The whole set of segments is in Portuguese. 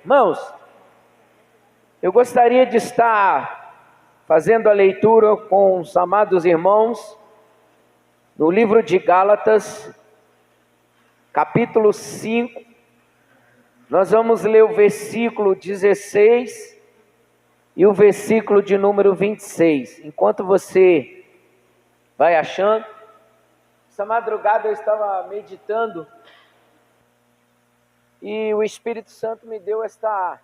Irmãos, eu gostaria de estar fazendo a leitura com os amados irmãos no livro de Gálatas, capítulo 5. Nós vamos ler o versículo 16 e o versículo de número 26. Enquanto você vai achando, essa madrugada eu estava meditando e o Espírito Santo me deu essa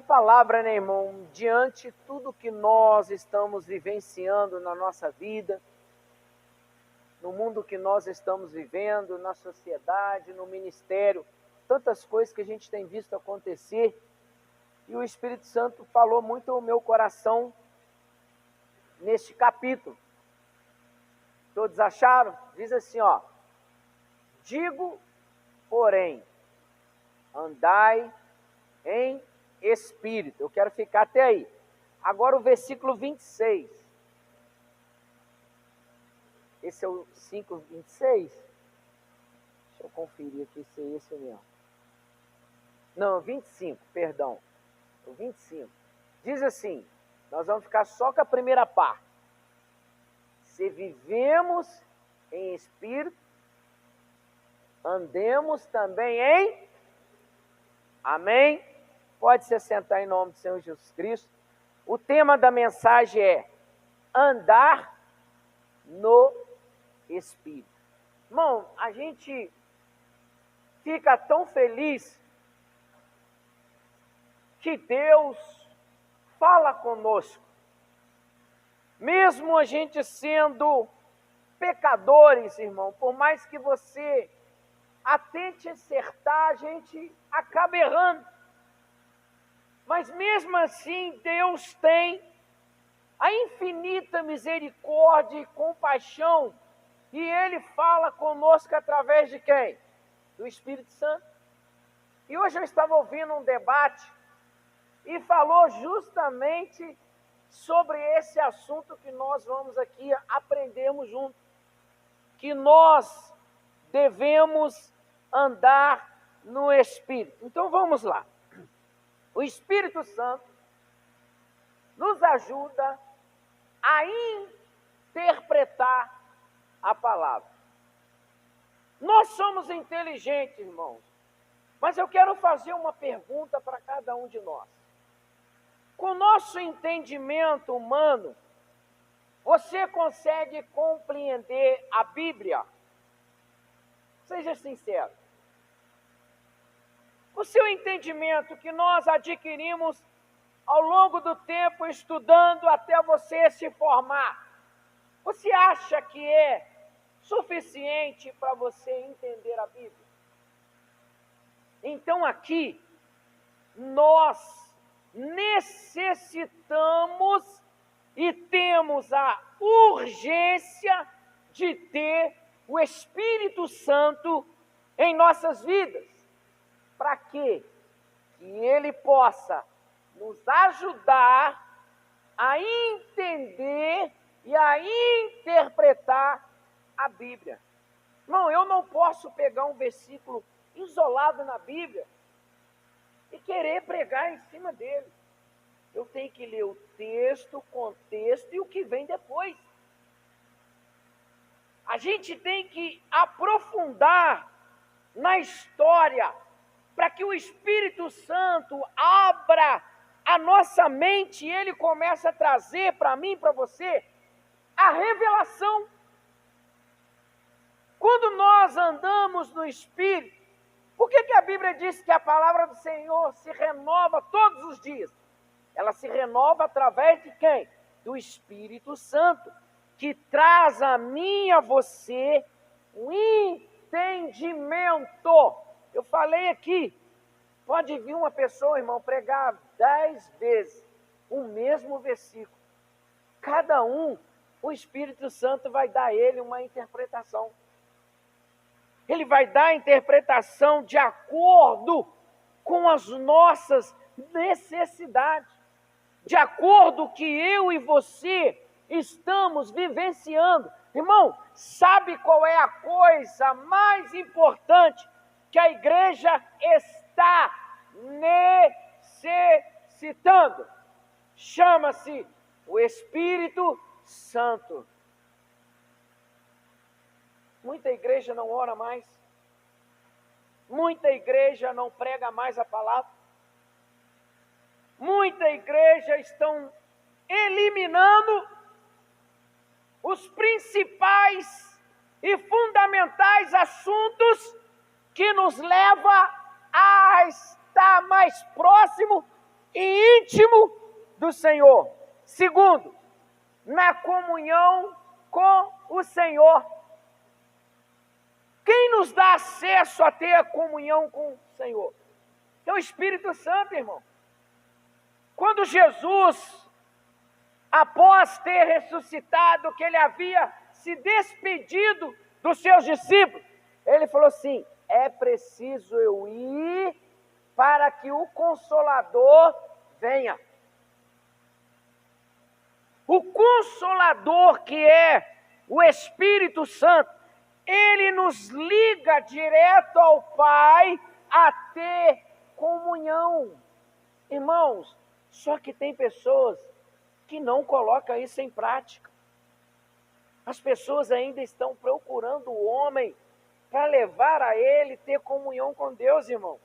palavra, né, irmão? Diante de tudo que nós estamos vivenciando na nossa vida, no mundo que nós estamos vivendo, na sociedade, no ministério, tantas coisas que a gente tem visto acontecer, e o Espírito Santo falou muito ao meu coração neste capítulo. Todos acharam? Diz assim, ó: digo, porém, andai em espírito. Eu quero ficar até aí. Agora o versículo 26. Esse é o 5:26? Deixa eu conferir aqui se é esse mesmo. Não, 25, perdão. O 25. Diz assim, nós vamos ficar só com a primeira parte. Se vivemos em espírito, andemos também em... Amém? Pode se sentar em nome do Senhor Jesus Cristo. O tema da mensagem é andar no Espírito. Irmão, a gente fica tão feliz que Deus fala conosco. Mesmo a gente sendo pecadores, irmão, por mais que você tente acertar, a gente acaba errando. Mas mesmo assim, Deus tem a infinita misericórdia e compaixão, e Ele fala conosco através de quem? Do Espírito Santo. E hoje eu estava ouvindo um debate, e falou justamente sobre esse assunto que nós vamos aqui aprendermos juntos, que nós devemos andar no Espírito. Então vamos lá. O Espírito Santo nos ajuda a interpretar a palavra. Nós somos inteligentes, irmãos, mas eu quero fazer uma pergunta para cada um de nós. Com o nosso entendimento humano, você consegue compreender a Bíblia? Seja sincero. O seu entendimento que nós adquirimos ao longo do tempo, estudando até você se formar, você acha que é suficiente para você entender a Bíblia? Então aqui, nós necessitamos e temos a urgência de ter o Espírito Santo em nossas vidas. Para quê? Que Ele possa nos ajudar a entender e a interpretar a Bíblia. Não, eu não posso pegar um versículo isolado na Bíblia e querer pregar em cima dele. Eu tenho que ler o texto, o contexto e o que vem depois. A gente tem que aprofundar na história para que o Espírito Santo abra a nossa mente e Ele comece a trazer para mim e para você a revelação. Quando nós andamos no Espírito, por que a Bíblia diz que a palavra do Senhor se renova todos os dias? Ela se renova através de quem? Do Espírito Santo, que traz a mim e a você um entendimento. Eu falei aqui, pode vir uma pessoa, irmão, pregar 10 vezes o mesmo versículo. Cada um, o Espírito Santo vai dar a ele uma interpretação. Ele vai dar a interpretação de acordo com as nossas necessidades, de acordo que eu e você estamos vivenciando. Irmão, sabe qual é a coisa mais importante que a igreja está orando, chama-se o Espírito Santo. Muita igreja não ora mais. Muita igreja não prega mais a palavra. Muita igreja estão eliminando os principais e fundamentais assuntos que nos levam a estar mais próximo e íntimo do Senhor. Segundo, na comunhão com o Senhor. Quem nos dá acesso a ter a comunhão com o Senhor? É o Espírito Santo, irmão. Quando Jesus, após ter ressuscitado, que ele havia se despedido dos seus discípulos, ele falou assim: é preciso eu ir para que o Consolador venha. O Consolador, que é o Espírito Santo, ele nos liga direto ao Pai a ter comunhão. Irmãos, só que tem pessoas que não colocam isso em prática. As pessoas ainda estão procurando o homem para levar a ele ter comunhão com Deus, irmão.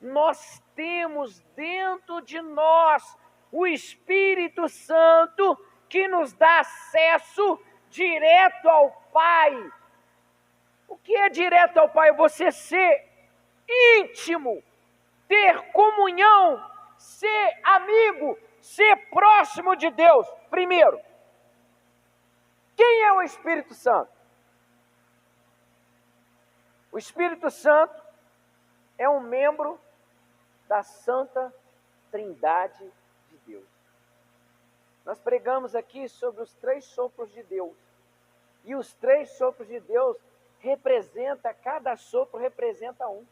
Nós temos dentro de nós o Espírito Santo que nos dá acesso direto ao Pai. O que é direto ao Pai? Você ser íntimo, ter comunhão, ser amigo, ser próximo de Deus. Primeiro, quem é o Espírito Santo? O Espírito Santo é um membro da Santa Trindade de Deus. Nós pregamos aqui sobre os 3 sopros de Deus. E os 3 sopros de Deus cada sopro representa um.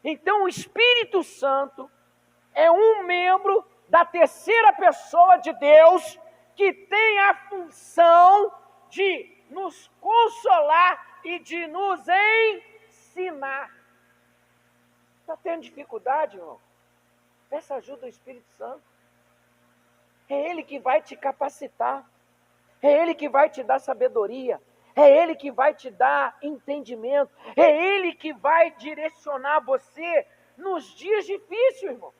Então o Espírito Santo é um membro da terceira pessoa de Deus que tem a função de nos consolar e de nos ensinar. Está tendo dificuldade, irmão? Peça ajuda do Espírito Santo. É Ele que vai te capacitar. É Ele que vai te dar sabedoria. É Ele que vai te dar entendimento. É Ele que vai direcionar você nos dias difíceis, irmão.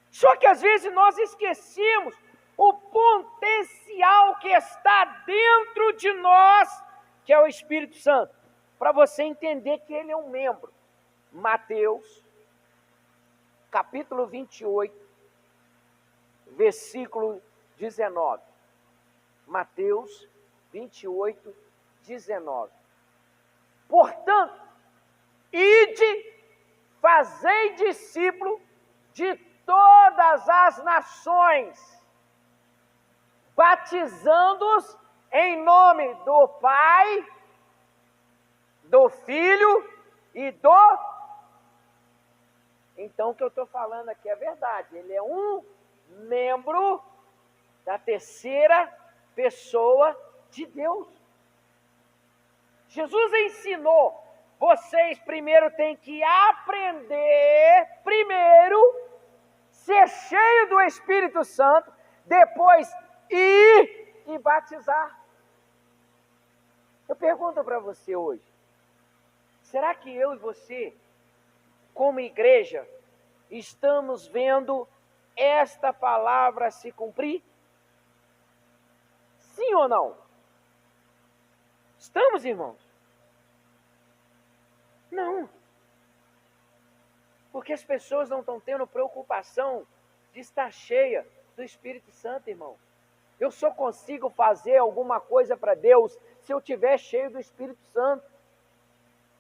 Só que às vezes nós esquecemos o potencial que está dentro de nós, que é o Espírito Santo, para você entender que ele é um membro. Mateus, capítulo 28, versículo 19. Mateus 28, 19. Portanto, ide, fazei discípulo de todas as nações, batizando-os em nome do Pai, do Filho e do... Então o que eu estou falando aqui é verdade. Ele é um membro da terceira pessoa de Deus. Jesus ensinou, vocês primeiro têm que aprender, ser cheio do Espírito Santo, depois ir e batizar. Eu pergunto para você hoje, será que eu e você, como igreja, estamos vendo esta palavra se cumprir? Sim ou não? Estamos, irmãos? Não. Porque as pessoas não estão tendo preocupação de estar cheia do Espírito Santo, irmão. Eu só consigo fazer alguma coisa para Deus se eu estiver cheio do Espírito Santo.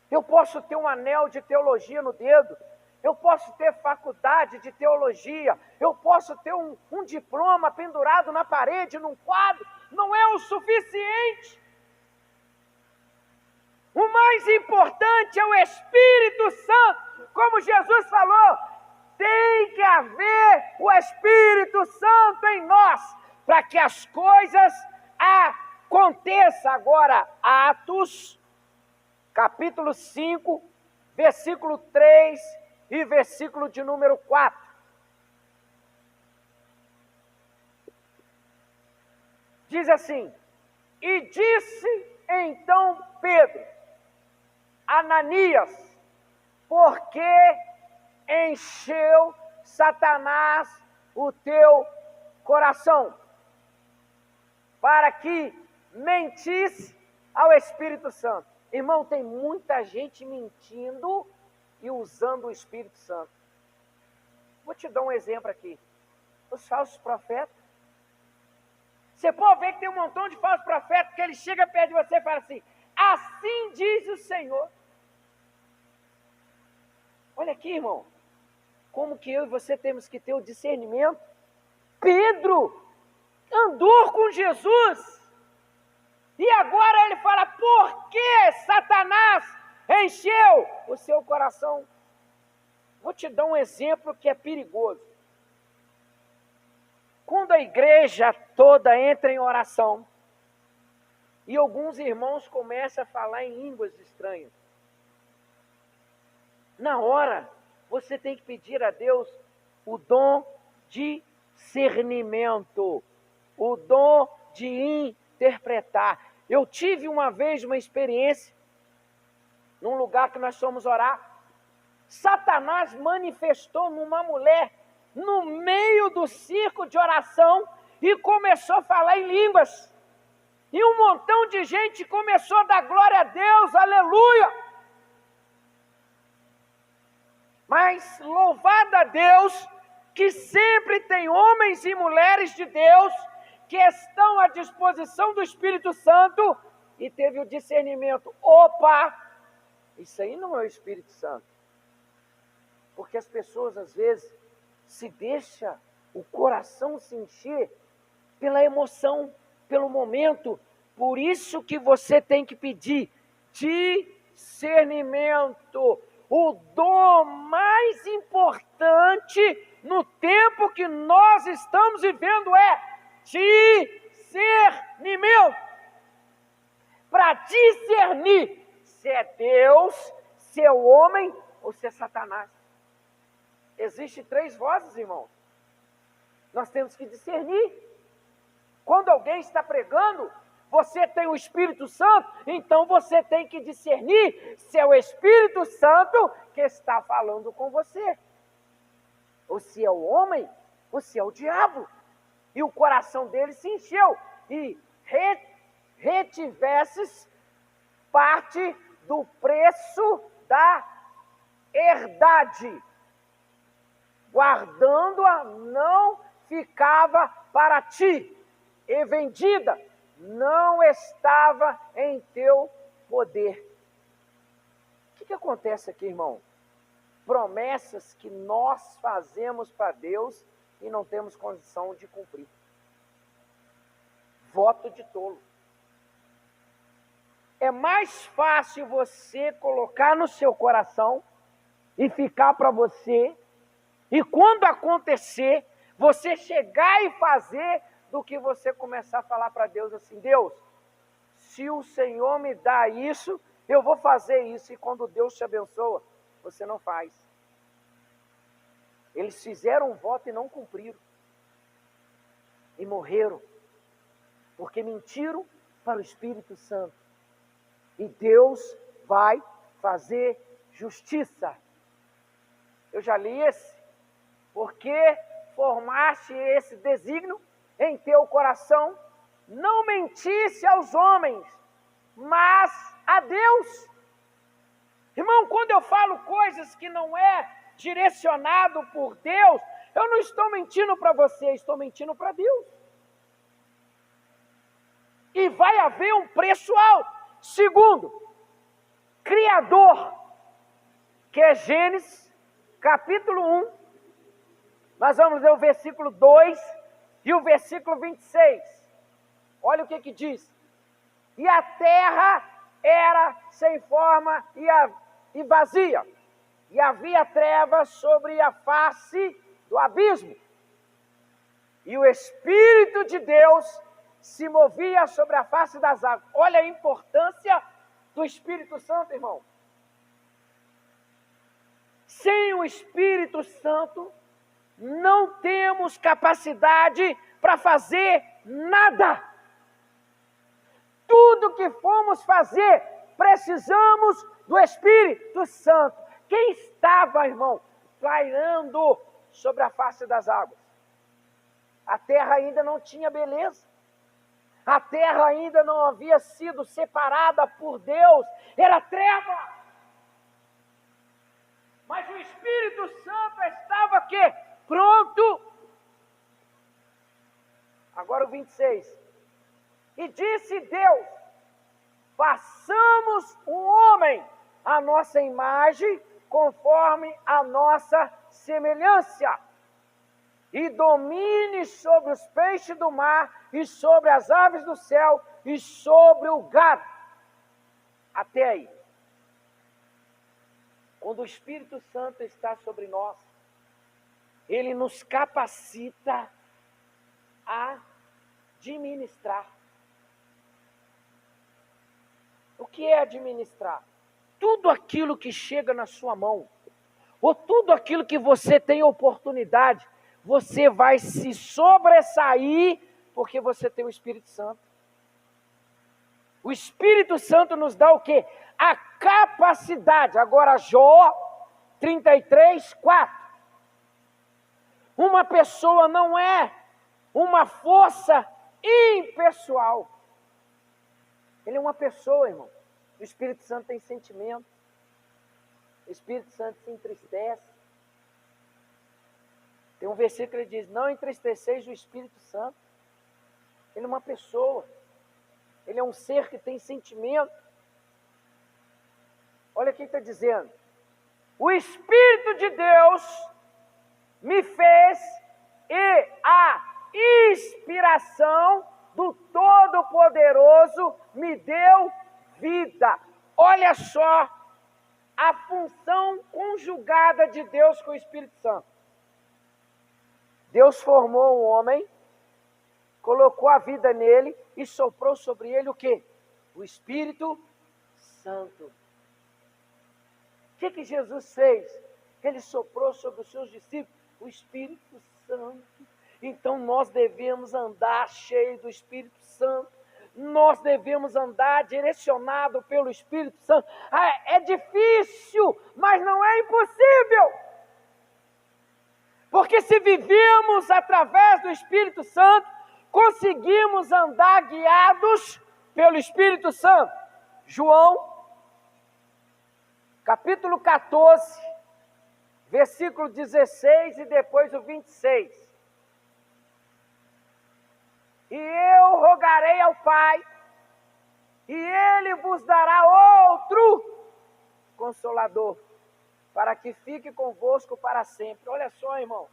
Eu posso ter um anel de teologia no dedo, eu posso ter faculdade de teologia, eu posso ter um diploma pendurado na parede, num quadro, não é o suficiente. O mais importante é o Espírito Santo, como Jesus falou, tem que haver o Espírito Santo em nós, para que as coisas aconteçam. Agora, Atos, capítulo 5, versículo 3 e versículo de número 4. diz assim: e disse então Pedro, Ananias, por que encheu Satanás o teu coração? Para que mentisse ao Espírito Santo. Irmão, tem muita gente mentindo e usando o Espírito Santo. Vou te dar um exemplo aqui. Os falsos profetas. Você pode ver que tem um montão de falsos profetas que ele chega perto de você e fala assim: assim diz o Senhor. Olha aqui, irmão, como que eu e você temos que ter o discernimento. Pedro andou com Jesus, e agora ele fala: por que Satanás encheu o seu coração? Vou te dar um exemplo que é perigoso. Quando a igreja toda entra em oração, e alguns irmãos começam a falar em línguas estranhas, na hora, você tem que pedir a Deus o dom de discernimento, o dom de interpretar. Eu tive uma vez uma experiência, num lugar que nós fomos orar. Satanás manifestou numa mulher, no meio do círculo de oração, e começou a falar em línguas. E um montão de gente começou a dar glória a Deus, aleluia! Mas louvado a Deus, que sempre tem homens e mulheres de Deus que estão à disposição do Espírito Santo e teve o discernimento: opa, isso aí não é o Espírito Santo. Porque as pessoas às vezes se deixam o coração se encher pela emoção, pelo momento. Por isso que você tem que pedir discernimento. O dom mais importante no tempo que nós estamos vivendo é discernimento. Para discernir se é Deus, se é o homem ou se é Satanás. Existem 3 vozes, irmãos. Nós temos que discernir. Quando alguém está pregando, você tem o Espírito Santo, então você tem que discernir se é o Espírito Santo que está falando com você, ou se é o homem, ou se é o diabo. E o coração dele se encheu, e retivesses parte do preço da herdade, guardando-a não ficava para ti, e vendida não estava em teu poder. O que acontece aqui, irmão? Promessas que nós fazemos para Deus e não temos condição de cumprir. Voto de tolo. É mais fácil você colocar no seu coração e ficar para você, e quando acontecer, você chegar e fazer, do que você começar a falar para Deus assim: Deus, se o Senhor me dá isso, eu vou fazer isso. E quando Deus te abençoa, você não faz. Eles fizeram um voto e não cumpriram. E morreram. Porque mentiram para o Espírito Santo. E Deus vai fazer justiça. Eu já li esse. Porque formaste esse desígnio em teu coração, não mentisse aos homens, mas a Deus. Irmão, quando eu falo coisas que não é direcionado por Deus, eu não estou mentindo para você, estou mentindo para Deus. E vai haver um preço alto. Segundo, Criador, que é Gênesis, capítulo 1, nós vamos ler o versículo 2 e o versículo 26. Olha o que diz. E a terra era sem forma e vazia, e havia trevas sobre a face do abismo, e o Espírito de Deus se movia sobre a face das águas. Olha a importância do Espírito Santo, irmão. Sem o Espírito Santo, não temos capacidade para fazer nada. Tudo que fomos fazer, precisamos do Espírito Santo. Quem estava, irmão, pairando sobre a face das águas? A terra ainda não tinha beleza. A terra ainda não havia sido separada por Deus. Era treva. Mas o Espírito Santo estava aqui, pronto. Agora o 26. E disse Deus: façamos um homem à nossa imagem, conforme a nossa semelhança, e domine sobre os peixes do mar, e sobre as aves do céu, e sobre o gado. Até aí. Quando o Espírito Santo está sobre nós, ele nos capacita a administrar. O que é administrar? Tudo aquilo que chega na sua mão, ou tudo aquilo que você tem oportunidade, você vai se sobressair, porque você tem o Espírito Santo. O Espírito Santo nos dá o quê? A capacidade. Agora, Jó 33, 4. Uma pessoa não é uma força impessoal. Ele é uma pessoa, irmão. O Espírito Santo tem sentimento. O Espírito Santo se entristece. Tem um versículo que diz: não entristeceis o Espírito Santo. Ele é uma pessoa. Ele é um ser que tem sentimento. Olha quem está dizendo. O Espírito de Deus me fez, e a inspiração do Todo-Poderoso me deu vida. Olha só a função conjugada de Deus com o Espírito Santo. Deus formou um homem, colocou a vida nele e soprou sobre ele o quê? O Espírito Santo. O que Jesus fez? Ele soprou sobre os seus discípulos o Espírito Santo. Então nós devemos andar cheio do Espírito Santo. Nós devemos andar direcionado pelo Espírito Santo. É difícil, mas não é impossível. Porque se vivemos através do Espírito Santo, conseguimos andar guiados pelo Espírito Santo. João, capítulo 14, versículo 16 e depois o 26. E eu rogarei ao Pai, e Ele vos dará outro Consolador, para que fique convosco para sempre. Olha só, irmão.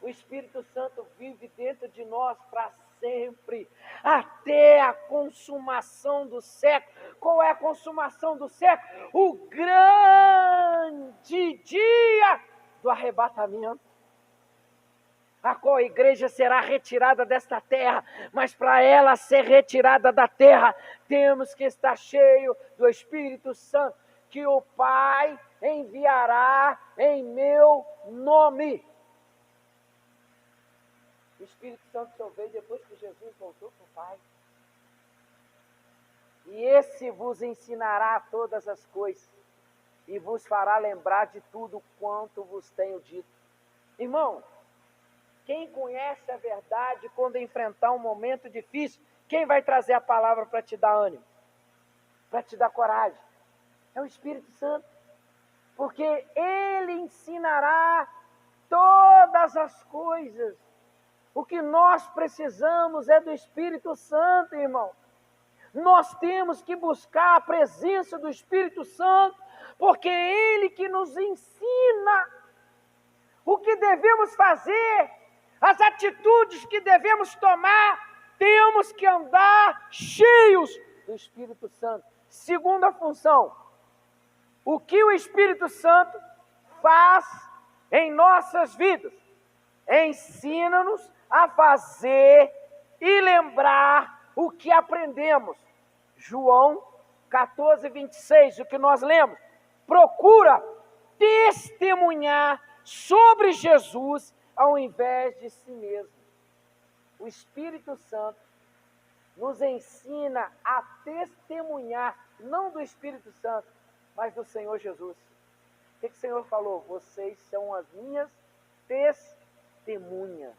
O Espírito Santo vive dentro de nós para sempre, até a consumação do século. Qual é a consumação do século? O grande dia do arrebatamento, a qual a igreja será retirada desta terra, mas para ela ser retirada da terra, temos que estar cheio do Espírito Santo, que o Pai enviará em meu nome. O Espírito Santo só veio depois que Jesus voltou para o Pai. E esse vos ensinará todas as coisas, e vos fará lembrar de tudo quanto vos tenho dito. Irmão, quem conhece a verdade, quando enfrentar um momento difícil, quem vai trazer a palavra para te dar ânimo? Para te dar coragem? É o Espírito Santo. Porque Ele ensinará todas as coisas. O que nós precisamos é do Espírito Santo, irmão. Nós temos que buscar a presença do Espírito Santo, porque é Ele que nos ensina o que devemos fazer, as atitudes que devemos tomar. Temos que andar cheios do Espírito Santo. Segunda função, o que o Espírito Santo faz em nossas vidas? Ensina-nos a fazer e lembrar o que aprendemos. João 14, 26, o que nós lemos. Procura testemunhar sobre Jesus ao invés de si mesmo. O Espírito Santo nos ensina a testemunhar, não do Espírito Santo, mas do Senhor Jesus. O que o Senhor falou? Vocês são as minhas testemunhas.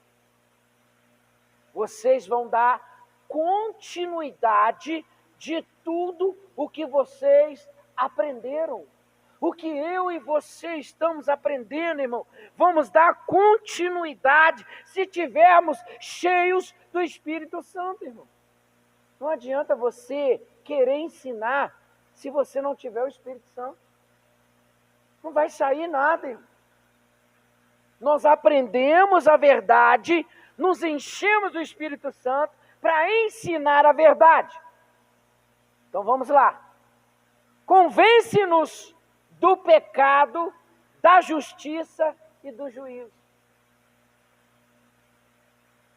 Vocês vão dar continuidade de tudo o que vocês aprenderam. O que eu e você estamos aprendendo, irmão, vamos dar continuidade se tivermos cheios do Espírito Santo, irmão. Não adianta você querer ensinar se você não tiver o Espírito Santo. Não vai sair nada, irmão. Nós aprendemos a verdade, nos enchemos do Espírito Santo para ensinar a verdade. Então vamos lá. Convence-nos do pecado, da justiça e do juízo.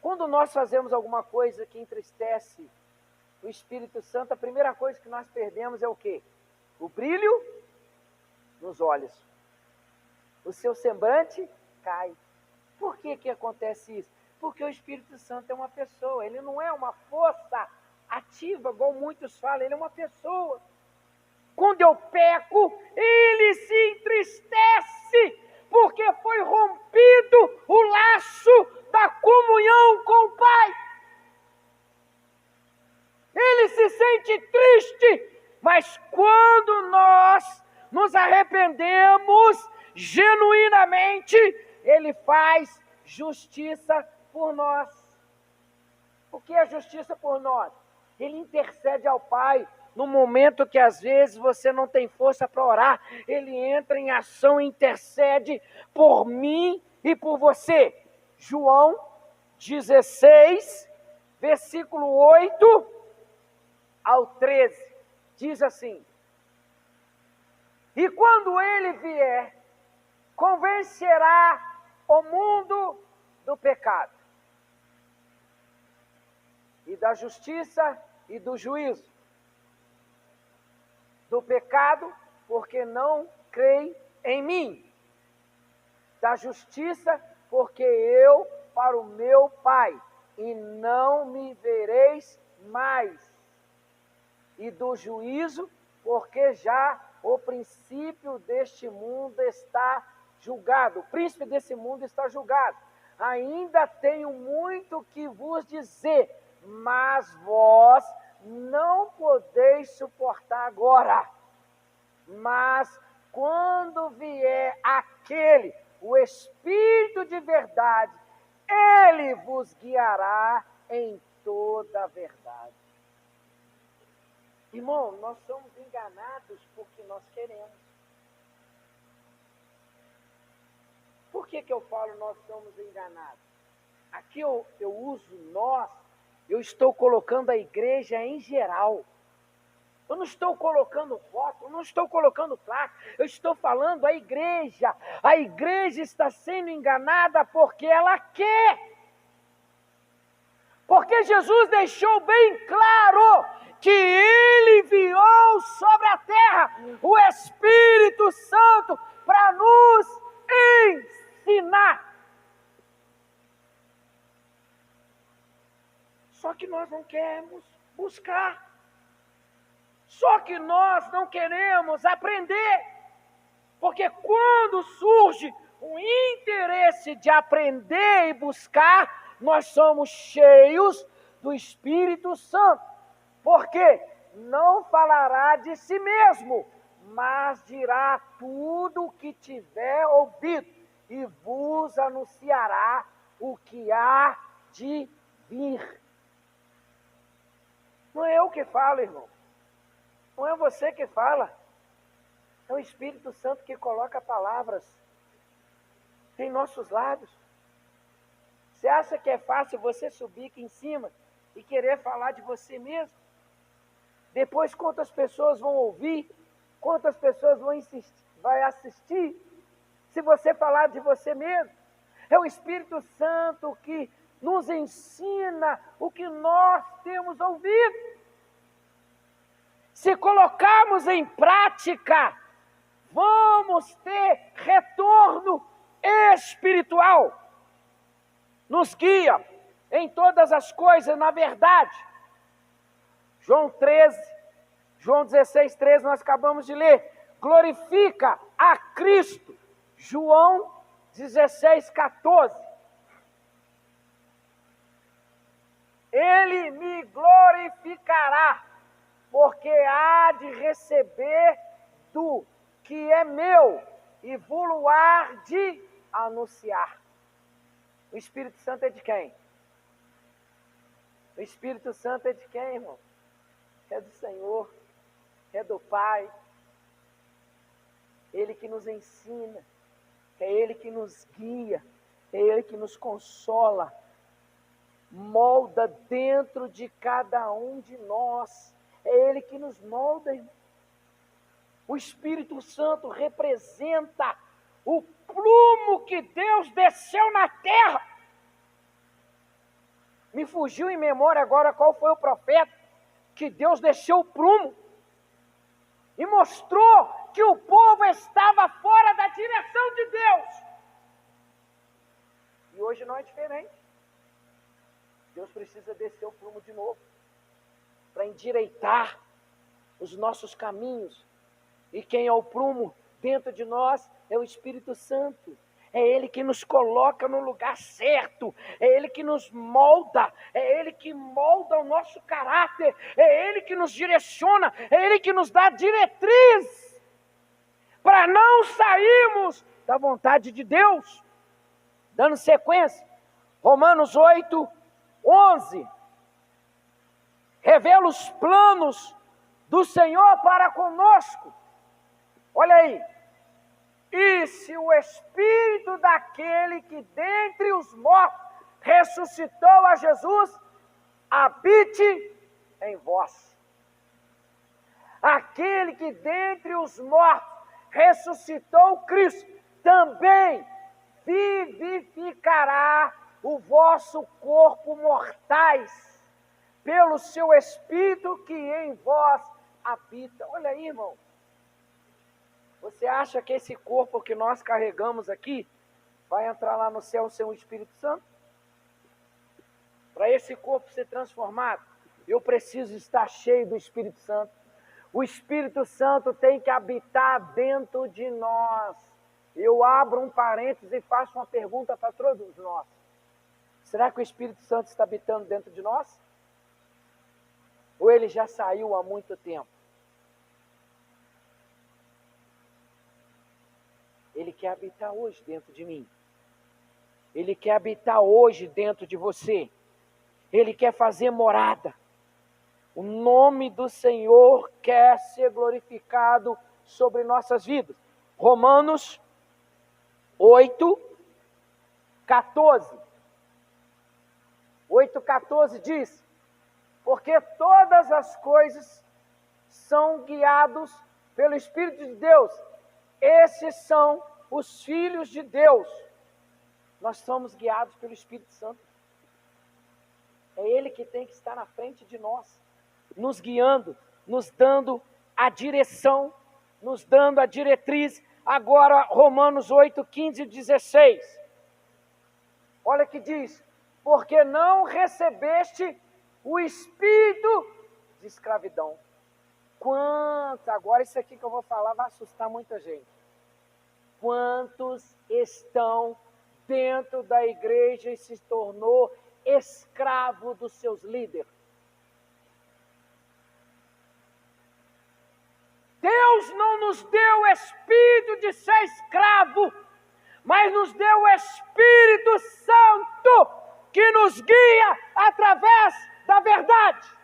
Quando nós fazemos alguma coisa que entristece o Espírito Santo, a primeira coisa que nós perdemos é o quê? O brilho nos olhos. O seu semblante cai. Por que acontece isso? Porque o Espírito Santo é uma pessoa, ele não é uma força ativa, igual muitos falam, ele é uma pessoa. Quando eu peco, ele se entristece, porque foi rompido o laço da comunhão com o Pai. Ele se sente triste, mas quando nós nos arrependemos genuinamente, ele faz justiça por nós. O que é justiça por nós? Ele intercede ao Pai. No momento que às vezes você não tem força para orar, ele entra em ação e intercede por mim e por você. João 16, versículo 8 ao 13, diz assim: e quando ele vier, convencerá o mundo do pecado, e da justiça e do juízo. Do pecado, porque não creem em mim. Da justiça, porque eu para o meu Pai, e não me vereis mais. E do juízo, porque já o princípio deste mundo está julgado. O príncipe desse mundo está julgado. Ainda tenho muito que vos dizer, mas vós não podeis suportar agora. Mas quando vier aquele, o Espírito de verdade, ele vos guiará em toda a verdade. Irmão, nós somos enganados porque nós queremos. Por que eu falo nós somos enganados? Aqui eu uso nós, eu estou colocando a igreja em geral. Eu não estou colocando rótulo, não estou colocando placa, eu estou falando a igreja. A igreja está sendo enganada porque ela quer. Porque Jesus deixou bem claro que ele enviou sobre a terra o Espírito Santo para nos ensinar. Só que nós não queremos buscar. Só que nós não queremos aprender. Porque quando surge o interesse de aprender e buscar, nós somos cheios do Espírito Santo. Porque não falará de si mesmo, mas dirá tudo o que tiver ouvido e vos anunciará o que há de vir. Não é eu que falo, irmão. Não é você que fala. É o Espírito Santo que coloca palavras em nossos lábios. Você acha que é fácil você subir aqui em cima e querer falar de você mesmo? Depois quantas pessoas vão ouvir? Quantas pessoas vai assistir? Se você falar de você mesmo? É o Espírito Santo que nos ensina o que nós temos ouvido. Se colocarmos em prática, vamos ter retorno espiritual. Nos guia em todas as coisas, na verdade. João 16, 13, nós acabamos de ler. Glorifica a Cristo. João 16, 14. Ele me glorificará, porque há de receber do que é meu e vou há de anunciar. O Espírito Santo é de quem? O Espírito Santo é de quem, irmão? É do Senhor, é do Pai. Ele que nos ensina, é Ele que nos guia, é Ele que nos consola, molda dentro de cada um de nós, é Ele que nos molda, irmão. O Espírito Santo representa o prumo que Deus desceu na terra. Me fugiu em memória agora qual foi o profeta que Deus desceu o prumo e mostrou que o povo estava fora da direção de Deus. E hoje não é diferente. Deus precisa descer o prumo de novo para endireitar os nossos caminhos. E quem é o prumo dentro de nós é o Espírito Santo. É Ele que nos coloca no lugar certo, é Ele que nos molda, é Ele que molda o nosso caráter, é Ele que nos direciona, é Ele que nos dá diretriz para não sairmos da vontade de Deus. Dando sequência, Romanos 8, 11, revela os planos do Senhor para conosco. Olha aí. E se o Espírito daquele que dentre os mortos ressuscitou a Jesus, habite em vós. Aquele que dentre os mortos ressuscitou Cristo, também vivificará o vosso corpo mortais, pelo seu Espírito que em vós habita. Olha aí, irmão. Você acha que esse corpo que nós carregamos aqui vai entrar lá no céu sem o Espírito Santo? Para esse corpo ser transformado, eu preciso estar cheio do Espírito Santo. O Espírito Santo tem que habitar dentro de nós. Eu abro um parênteses e faço uma pergunta para todos nós. Será que o Espírito Santo está habitando dentro de nós? Ou ele já saiu há muito tempo? Ele quer habitar hoje dentro de mim. Ele quer habitar hoje dentro de você. Ele quer fazer morada. O nome do Senhor quer ser glorificado sobre nossas vidas. Romanos 8, 14. 8,14 diz: porque todas as coisas são guiadas pelo Espírito de Deus. Esses são os filhos de Deus. Nós somos guiados pelo Espírito Santo. É Ele que tem que estar na frente de nós, nos guiando, nos dando a direção, nos dando a diretriz. Agora, Romanos 8, 15 e 16. Olha que diz: porque não recebeste o espírito de escravidão. Quantos, agora isso aqui que eu vou falar vai assustar muita gente. Quantos estão dentro da igreja e se tornou escravo dos seus líderes? Deus não nos deu o espírito de ser escravo, mas nos deu o Espírito Santo que nos guia através da verdade.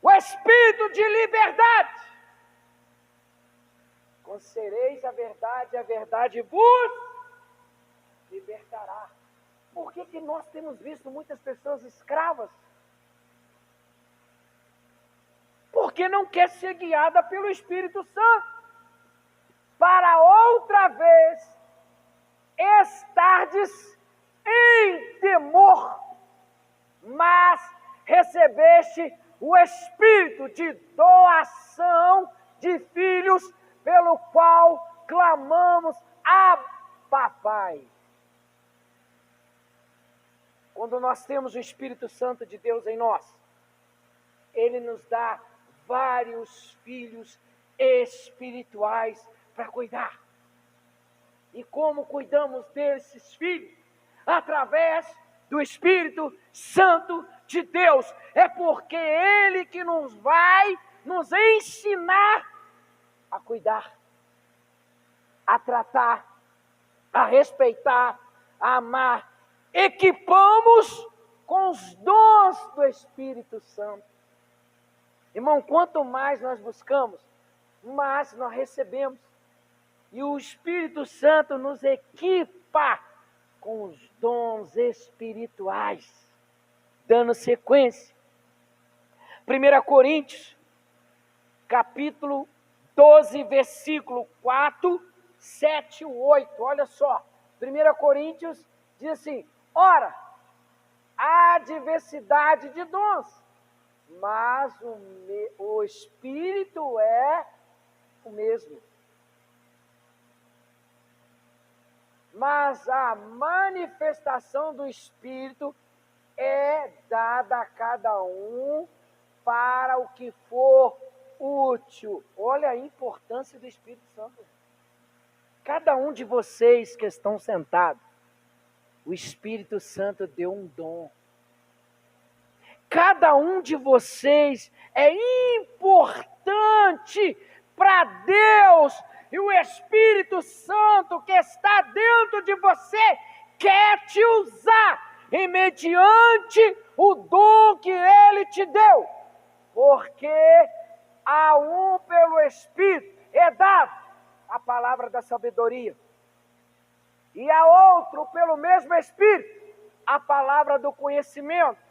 O Espírito de liberdade. Conhecereis a verdade vos libertará. Por que nós temos visto muitas pessoas escravas? Porque não quer ser guiada pelo Espírito Santo. Para outra vez estardes em temor, mas recebeste o Espírito de doação de filhos, pelo qual clamamos: Abba, Pai. Quando nós temos o Espírito Santo de Deus em nós, Ele nos dá vários filhos espirituais para cuidar. E como cuidamos desses filhos? Através do Espírito Santo de Deus. É porque Ele que nos vai nos ensinar a cuidar, a tratar, a respeitar, a amar. Equipamos com os dons do Espírito Santo. Irmão, quanto mais nós buscamos, mais nós recebemos. E o Espírito Santo nos equipa com os dons espirituais. Dando sequência. 1 Coríntios, capítulo 12, versículo 4, 7 e 8. Olha só. 1 Coríntios diz assim: ora, há diversidade de dons, mas o Espírito é o mesmo. Mas a manifestação do Espírito é dada a cada um para o que for útil. Olha a importância do Espírito Santo. Cada um de vocês que estão sentados, o Espírito Santo deu um dom. Cada um de vocês é importante para Deus. E o Espírito Santo que está dentro de você quer te usar mediante o dom que Ele te deu. Porque a um pelo Espírito é dado a palavra da sabedoria. E a outro pelo mesmo Espírito a palavra do conhecimento.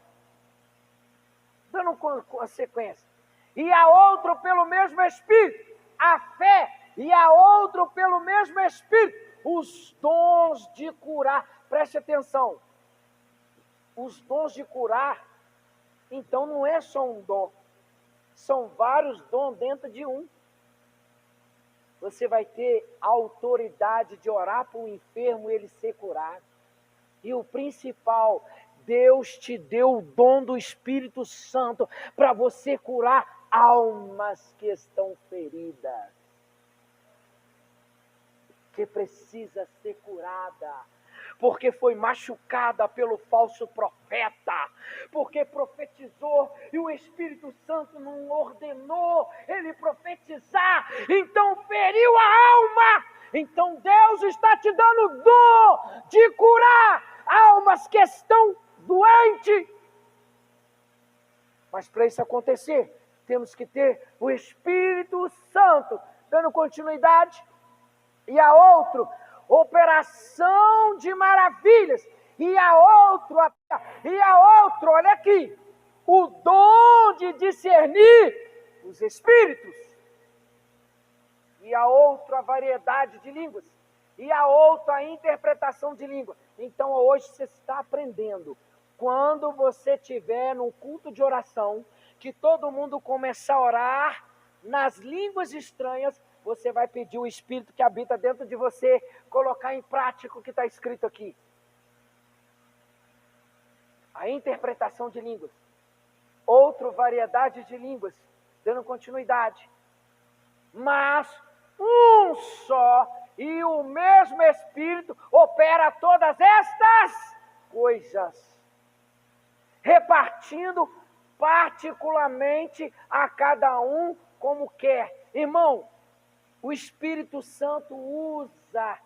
Dando uma sequência. E a outro pelo mesmo Espírito a fé. E a outro pelo mesmo Espírito os dons de curar. Preste atenção. Os dons de curar, então não é só um dom. São vários dons dentro de um. Você vai ter a autoridade de orar para o enfermo e ele ser curado. E o principal, Deus te deu o dom do Espírito Santo para você curar almas que estão feridas, que precisa ser curada, porque foi machucada pelo falso profeta, porque profetizou e o Espírito Santo não ordenou ele profetizar, então feriu a alma. Então Deus está te dando o dom de curar almas que estão doentes. Mas para isso acontecer, temos que ter o Espírito Santo dando continuidade. E a outro, operação de maravilhas. E a outro, olha aqui, o dom de discernir os espíritos. E a outro, a variedade de línguas. E a outro, a interpretação de língua. Então hoje você está aprendendo. Quando você estiver num culto de oração, que todo mundo começar a orar nas línguas estranhas, você vai pedir o Espírito que habita dentro de você, colocar em prática o que está escrito aqui. A interpretação de línguas. Outra variedade de línguas, dando continuidade. Mas um só e o mesmo Espírito opera todas estas coisas, repartindo particularmente a cada um como quer. Irmão, o Espírito Santo usa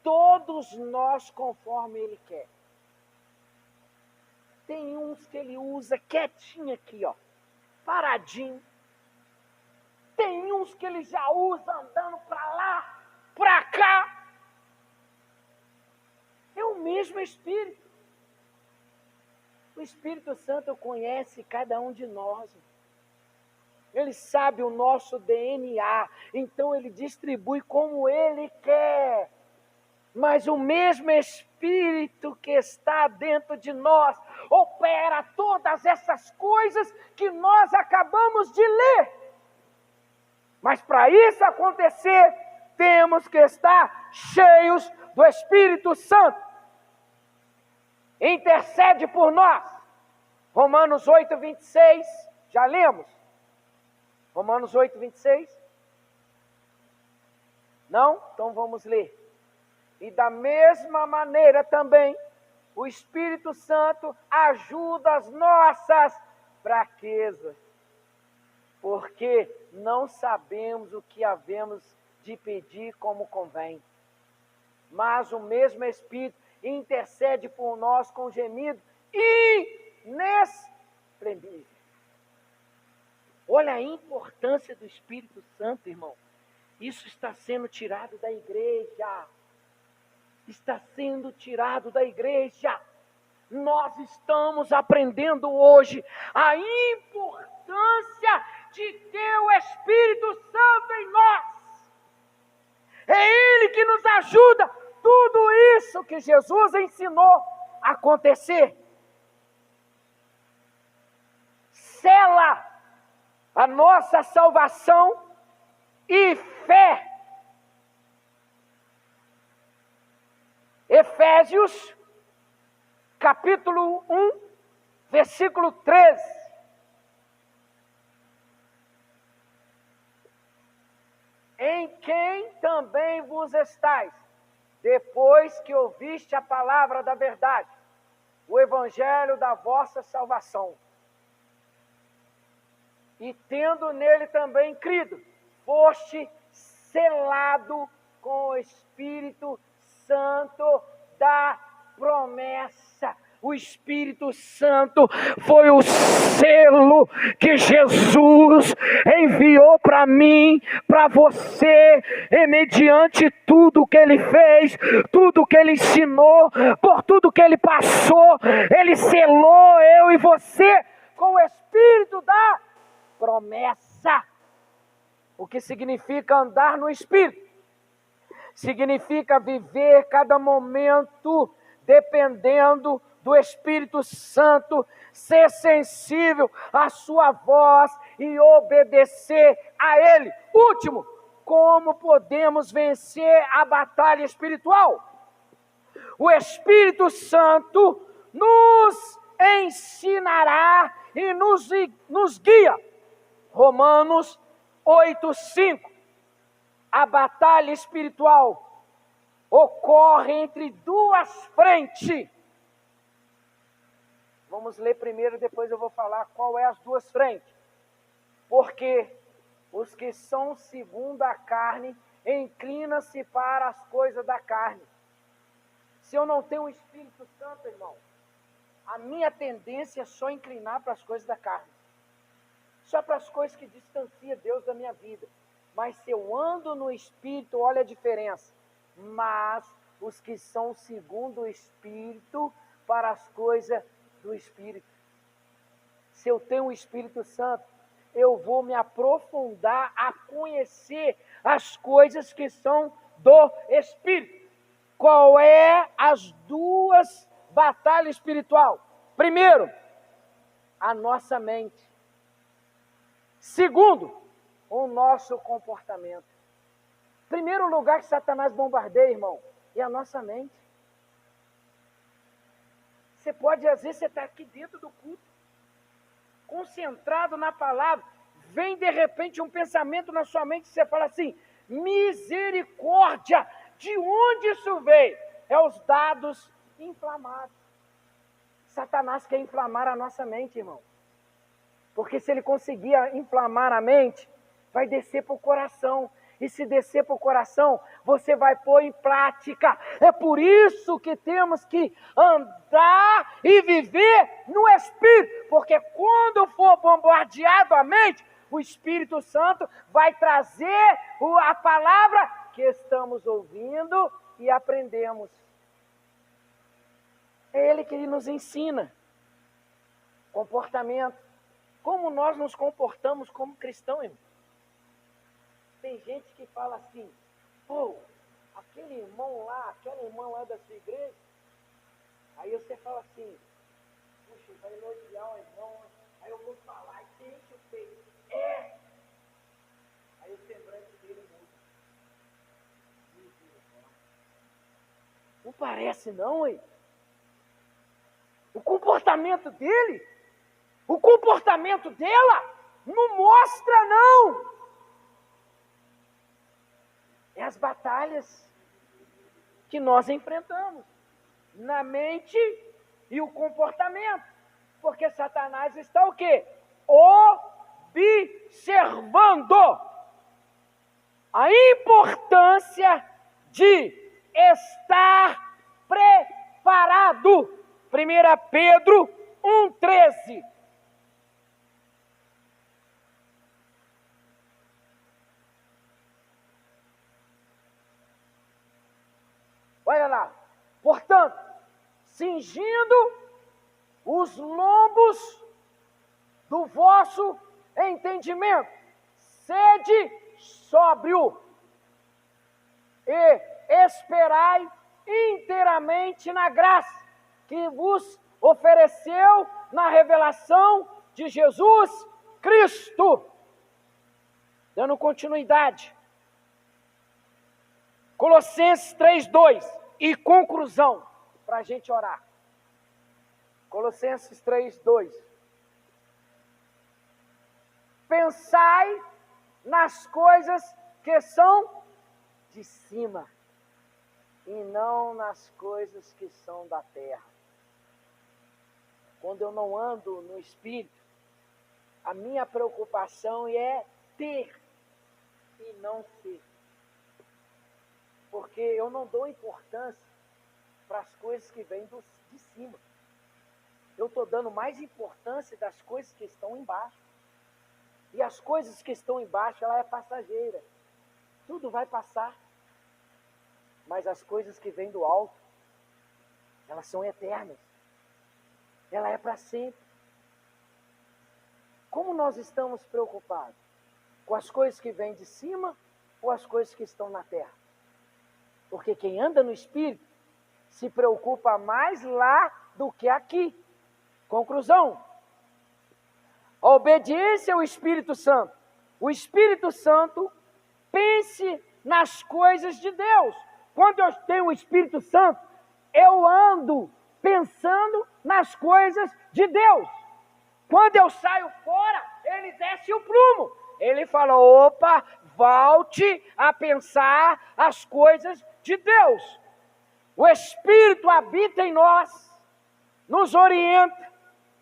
todos nós conforme Ele quer. Tem uns que Ele usa quietinho aqui, ó, paradinho. Tem uns que Ele já usa andando para lá, para cá. É o mesmo Espírito. O Espírito Santo conhece cada um de nós. Ele sabe o nosso DNA, então Ele distribui como Ele quer. Mas o mesmo Espírito que está dentro de nós opera todas essas coisas que nós acabamos de ler. Mas para isso acontecer, temos que estar cheios do Espírito Santo. Intercede por nós. Romanos 8, 26 Já lemos? Romanos 8, 26? Não? Então vamos ler. E da mesma maneira também, o Espírito Santo ajuda as nossas fraquezas, porque não sabemos o que havemos de pedir como convém. Mas o mesmo Espírito intercede por nós com gemido inexprimível. Olha a importância do Espírito Santo, irmão. Isso está sendo tirado da igreja. Está sendo tirado da igreja. Nós estamos aprendendo hoje a importância de ter o Espírito Santo em nós. É Ele que nos ajuda. Tudo isso que Jesus ensinou a acontecer. Sela a nossa salvação e fé. Efésios, capítulo 1, versículo 13. Em quem também vos estáis, depois que ouviste a palavra da verdade, o evangelho da vossa salvação. E tendo nele também crido, foste selado com o Espírito Santo da promessa. O Espírito Santo foi o selo que Jesus enviou para mim, para você, e mediante tudo que Ele fez, tudo que Ele ensinou, por tudo que Ele passou, Ele selou eu e você com o Espírito da promessa. O que significa andar no Espírito? Significa viver cada momento dependendo do Espírito Santo, ser sensível à sua voz e obedecer a Ele. Último, como podemos vencer a batalha espiritual? O Espírito Santo nos ensinará e nos guia. Romanos 8:5. A batalha espiritual ocorre entre duas frentes. Vamos ler primeiro, depois eu vou falar qual é as duas frentes. Porque os que são segundo a carne inclinam-se para as coisas da carne. Se eu não tenho o Espírito Santo, irmão, a minha tendência é só inclinar para as coisas da carne. Só para as coisas que distanciam Deus da minha vida. Mas se eu ando no Espírito, olha a diferença. Mas os que são segundo o Espírito, para as coisas do Espírito. Se eu tenho o Espírito Santo, eu vou me aprofundar a conhecer as coisas que são do Espírito. Qual é as duas batalhas espiritual? Primeiro, a nossa mente. Segundo, o nosso comportamento. Primeiro lugar que Satanás bombardeia, irmão, é a nossa mente. Você pode, às vezes, você está aqui dentro do culto, concentrado na palavra, vem de repente um pensamento na sua mente, você fala assim, misericórdia, de onde isso veio? É os dados inflamados. Satanás quer inflamar a nossa mente, irmão. Porque se ele conseguir inflamar a mente, vai descer para o coração. E se descer para o coração, você vai pôr em prática. É por isso que temos que andar e viver no Espírito. Porque quando for bombardeado a mente, o Espírito Santo vai trazer a palavra que estamos ouvindo e aprendemos. É Ele que nos ensina. Comportamento. Como nós nos comportamos como cristãos, irmão? Tem gente que fala assim, pô, aquele irmão lá, aquela irmã lá da sua igreja, aí você fala assim, puxa, vai elogiar o irmão, aí eu vou falar, e enche o peito, aí o semblante dele muda. Não parece não, hein? O comportamento dele O comportamento dela não mostra, não. É as batalhas que nós enfrentamos na mente e o comportamento. Porque Satanás está o quê? Observando a importância de estar preparado. 1 Pedro 1,13. Olha lá. Portanto, cingindo os lombos do vosso entendimento, sede sóbrio e esperai inteiramente na graça que vos ofereceu na revelação de Jesus Cristo. Dando continuidade. Colossenses 3,2. E conclusão, para a gente orar. Colossenses 3,2. Pensai nas coisas que são de cima, e não nas coisas que são da terra. Quando eu não ando no Espírito, a minha preocupação é ter e não ser. Porque eu não dou importância para as coisas que vêm de cima. Eu estou dando mais importância das coisas que estão embaixo. E as coisas que estão embaixo, ela é passageira. Tudo vai passar. Mas as coisas que vêm do alto, elas são eternas. Ela é para sempre. Como nós estamos preocupados? Com as coisas que vêm de cima ou as coisas que estão na terra? Porque quem anda no Espírito se preocupa mais lá do que aqui. Conclusão. A obediência ao Espírito Santo. O Espírito Santo pense nas coisas de Deus. Quando eu tenho o Espírito Santo, eu ando pensando nas coisas de Deus. Quando eu saio fora, ele desce o prumo. Ele fala, opa, volte a pensar as coisas de Deus. O Espírito habita em nós, nos orienta,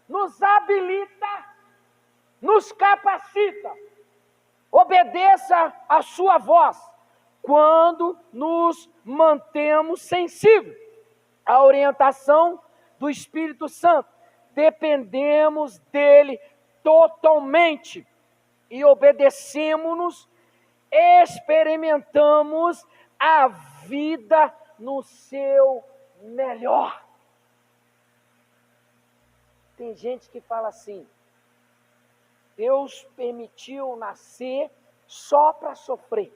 nos habilita, nos capacita. Obedeça a sua voz quando nos mantemos sensíveis à orientação do Espírito Santo. Dependemos dele totalmente e obedecemos-nos, experimentamos a vida no seu melhor. Tem gente que fala assim, Deus permitiu nascer só para sofrer.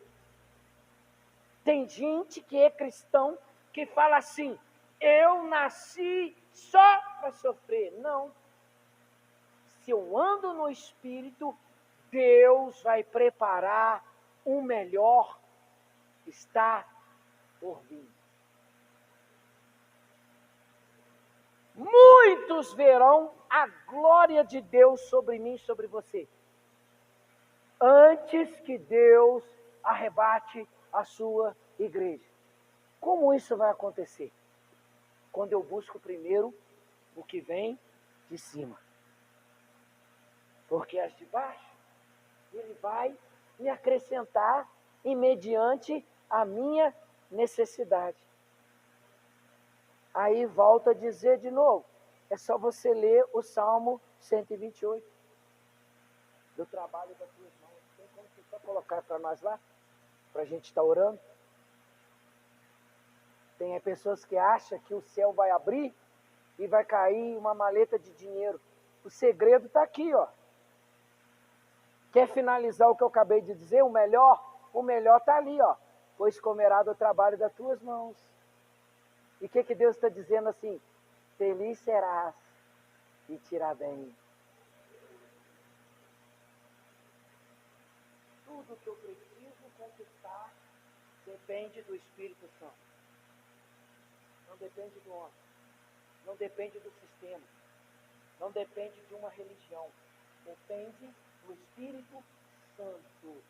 Tem gente que é cristão que fala assim, eu nasci só para sofrer. Não. Se eu ando no Espírito, Deus vai preparar o melhor que está por vir. Muitos verão a glória de Deus sobre mim e sobre você, antes que Deus arrebate a sua igreja. Como isso vai acontecer? Quando eu busco primeiro o que vem de cima. Porque as de baixo, ele vai me acrescentar mediante a minha necessidade. Aí volta a dizer de novo, é só você ler o Salmo 128. Do trabalho das tuas mãos. Tem como você só colocar para nós lá? Para a gente estar orando? Tem pessoas que acham que o céu vai abrir e vai cair uma maleta de dinheiro. O segredo está aqui, ó. Quer finalizar o que eu acabei de dizer? O melhor está ali, ó. Pois comerá do trabalho das tuas mãos. E o que Deus está dizendo assim? Feliz serás e te irá bem. Tudo que eu preciso conquistar depende do Espírito Santo. Não depende do homem. Não depende do sistema. não depende de uma religião, depende do Espírito Santo,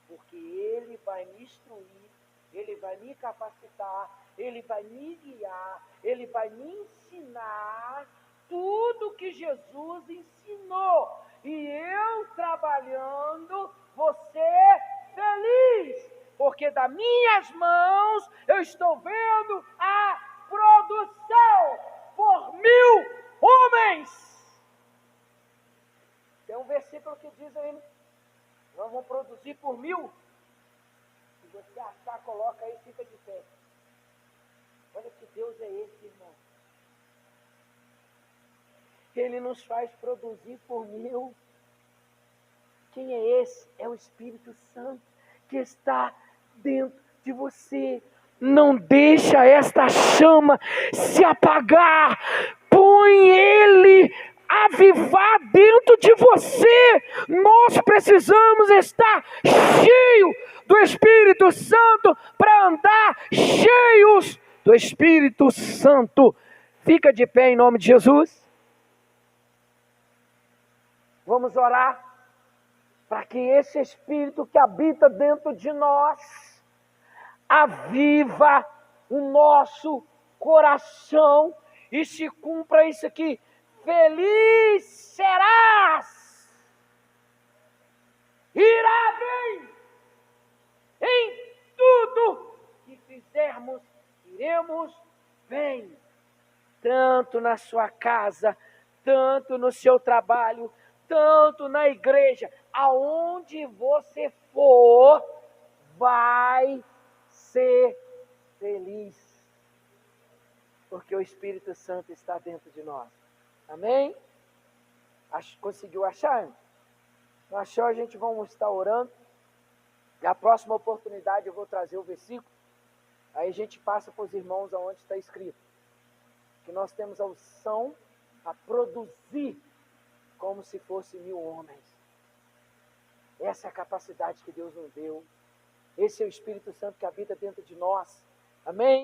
porque Ele vai me instruir, Ele vai me capacitar, Ele vai me guiar, Ele vai me ensinar tudo que Jesus ensinou. E eu trabalhando, você feliz, porque das minhas mãos eu estou vendo a produção por 1000 homens. Tem um versículo que diz aí, nós vamos produzir por 1000. Se você achar, coloca aí, fica de pé. Olha que Deus é esse, irmão. Ele nos faz produzir por 1000. Quem é esse? É o Espírito Santo que está dentro de você. Não deixa esta chama se apagar. Põe ele avivar dentro de você. Nós precisamos estar cheios do Espírito Santo para andar cheios do Espírito Santo. Fica de pé em nome de Jesus. Vamos orar para que esse Espírito que habita dentro de nós aviva o nosso coração e se cumpra isso aqui. Feliz serás, irá bem, em tudo que fizermos, iremos bem, tanto na sua casa, tanto no seu trabalho, tanto na igreja, aonde você for, vai ser feliz, porque o Espírito Santo está dentro de nós. Amém? Conseguiu achar? Não achou? A gente vai estar orando. E a próxima oportunidade eu vou trazer o versículo. Aí a gente passa para os irmãos aonde está escrito que nós temos a unção a produzir como se fosse 1000 homens. Essa é a capacidade que Deus nos deu. Esse é o Espírito Santo que habita dentro de nós. Amém?